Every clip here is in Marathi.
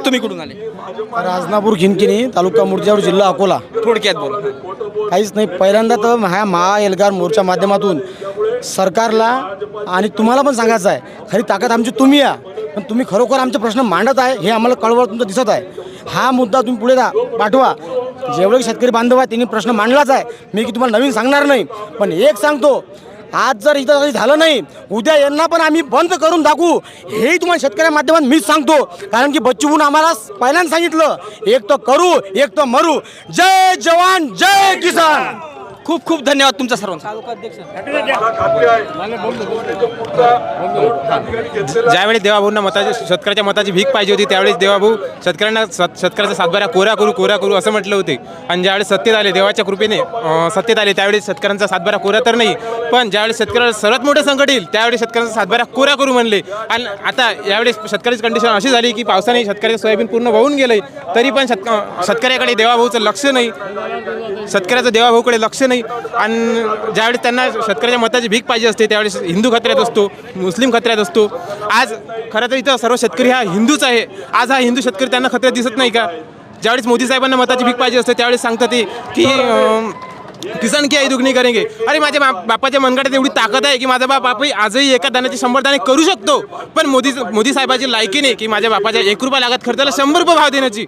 तुम्ही कुठून आले? राजनापूर खिनकिनी तालुका मूर्तिजापूर जिल्हा अकोला. थोडक्यात बोला. काहीच नाही. पहिल्यांदा तर ह्या महाएल्गार मोर्चा माध्यमातून सरकारला आणि तुम्हाला पण सांगायचं आहे, खरी ताकद आमची तुम्ही या, पण तुम्ही खरोखर आमचे प्रश्न मांडत आहे हे आम्हाला कळवळ तुमचं दिसत आहे. हा मुद्दा तुम्ही पुढे पाठवा. जेवढे शेतकरी बांधव आहेत त्यांनी प्रश्न मांडलाच आहे. मी की तुम्हाला नवीन सांगणार नाही, पण एक सांगतो, आज जर इथं काही झालं नाही, उद्या यांना पण आम्ही बंद करून दाखवू, हेही तुम्हाला शेतकऱ्या माध्यमात मीच सांगतो. कारण की बच्चूभाऊन आम्हाला पहिल्यांदा सांगितलं, एक तर करू एक तर मरू. जय जवान जय किसान. खूप खूप धन्यवाद तुमचा सर्वांचा. ज्यावेळी देवाभाऊंना शेतकऱ्याच्या मताची भीक पाहिजे होती, त्यावेळेस देवाभाऊ शेतकऱ्यांना शेतकऱ्याचा सातबारा कोरा करू असं म्हटलं होते. आणि ज्यावेळेस सत्तेत आले, देवाच्या कृपेने सत्तेत आले, त्यावेळेस शेतकऱ्यांचा सातबारा कोरा तर नाही, पण ज्यावेळेस शेतकऱ्याला सर्वात मोठं संकट येईल त्यावेळेस शेतकऱ्यांचा सातबारा कोरा करू म्हणले. आणि आता यावेळेस शेतकऱ्याची कंडिशन अशी झाली की पावसाने शेतकऱ्याचं सोयाबीन पूर्ण वाहून गेलं, तरी पण शेतकऱ्याकडे देवाभाऊचं लक्ष नाही, शेतकऱ्याचं देवाभाऊकडे लक्ष नाही. आणि ज्यावेळेस त्यांना शेतकऱ्याच्या मताची भीक पाहिजे असते, त्यावेळेस हिंदू खत्र्यात असतो, मुस्लिम खत्र्यात असतो. आज खरं तर इथं सर्व शेतकरी हा हिंदूच आहे. आज हा हिंदू शेतकरी त्यांना खत्र्यात दिसत नाही का? ज्यावेळेस मोदी साहेबांना मताची भीक पाहिजे असते त्यावेळेस सांगतात ते की किसान की आई दुगणी करेंगे. अरे माझ्या बापाच्या मनगटात एवढी ताकद आहे की माझा बाप आजही एका दाण्याचे 100 दाणे करू शकतो, पण मोदी साहेबाची लायकी नाही की माझ्या बापाच्या 1 रुपया लागत खर्चाला 100 रुपये भाव देण्याची.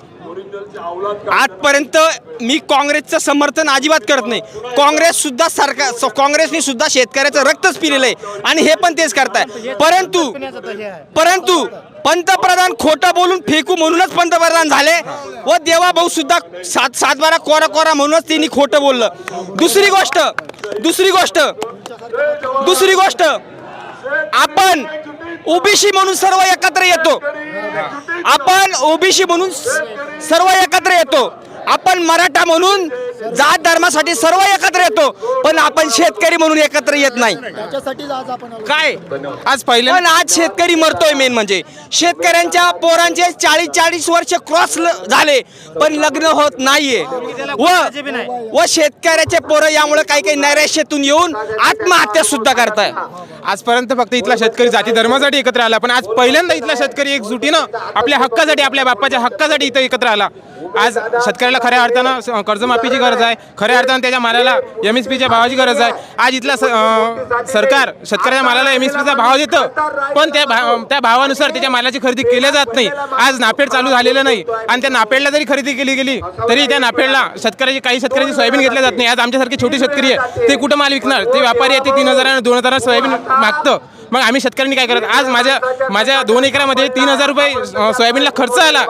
आजपर्यंत मी काँग्रेसचं समर्थन अजिबात करत नाही. काँग्रेसने सुद्धा शेतकऱ्याचं रक्तच पिलेलं आहे आणि हे पण तेच करताय. परंतु पंतप्रधान खोटं बोलून फेकू म्हणूनच पंतप्रधान झाले व देवाभाऊ सुद्धा सातबारा कोरा म्हणूनच त्यांनी खोटं बोललं. दुसरी गोष्ट आपण ओबीसी म्हणून सर्व एकत्र येतो. आपण मराठा म्हणून जात धर्मासाठी सर्व एकत्र येतो, पण आपण शेतकरी म्हणून एकत्र येत नाही. काय आज पहिले पण आज शेतकरी मरतोय. मेन म्हणजे शेतकऱ्यांच्या पोरांचे 40 वर्ष क्रॉस झाले पण लग्न होत नाहीये व शेतकऱ्याचे पोरं यामुळे काही नैराश्यातून येऊन आत्महत्या सुद्धा करताय. आजपर्यंत फक्त इथला शेतकरी जाती धर्मासाठी एकत्र आला, पण आज पहिल्यांदा इथला शेतकरी एकजुटीनं आपल्या हक्कासाठी, आपल्या बाप्पाच्या हक्कासाठी इथं एकत्र आला. आज शेतकऱ्याला खऱ्या अर्थानं कर्जमाफीची गरज आहे, खऱ्या अर्थानं त्याच्या मालाला MSPच्या भावाची गरज आहे. आज इथला सरकार शेतकऱ्याच्या मालाला MSPचा भाव देतं, पण त्या भावानुसार त्याच्या मालाची खरेदी केली जात नाही. आज नाफेड चालू झालेलं नाही आणि त्या नाफेडला जरी खरेदी केली गेली तरी त्या नाफेडला काही शेतकऱ्याची सोयाबीन घेतल्या जात नाही. आज आमच्यासारखे छोटे शेतकरी आहे, ते कुठं माल विकणार? ते व्यापारी आहे, ते 3000 आणि 2000 सोयाबीन मागतं. मग आम्ही शेतकऱ्यांनी काय करत? आज माझ्या 2 एकरामध्ये 3000 रुपये सोयाबीनला खर्च आला